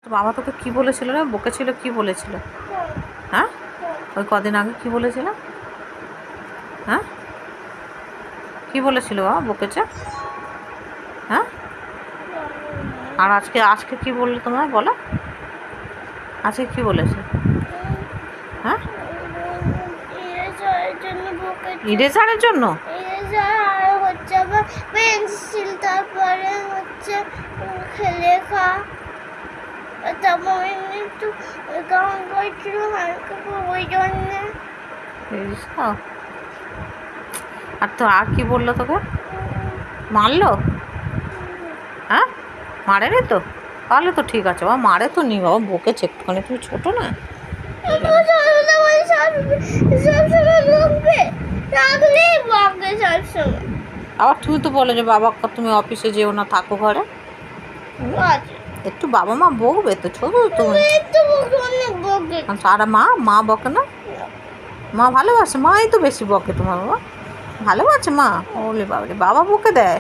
তো বাবা তোকে কী বলেছিল রে, বকেছিল কি বলেছিল? হ্যাঁ, ওই কদিন আগে কি বলেছিল? হ্যাঁ, কি বলেছিল বাবা, বকেছে? হ্যাঁ, আর আজকে আজকে কি বললো তোমায়, বলো আজকে কি বলেছে? হ্যাঁ, ইরেজারের জন্য? আর হচ্ছে আবার পেন্সিল, তারপরে হচ্ছে লেখা, তারপর একটু গান করছিল হালকা, ওই জন্যে। আর তো আর কি বললো তোকে? মারলো? হ্যাঁ, মারেনি তো? তাহলে তো ঠিক আছে বাবা, মারে তো নি বাবা, বকেছে একটুখানি, তুমি ছোটো না। আবার তুমি তো বলো যে বাবা তুমি অফিসে যেও না, থাকো ঘরে। একটু বাবা মা বকবে তো, ছোটো তুমি। আর মা বকে না? মা ভালোবাসে, মাই তো বেশি বকে তোমার বাবা। ভালোবাসে মা? ওলে বাবা, বাবা বকে দেয়।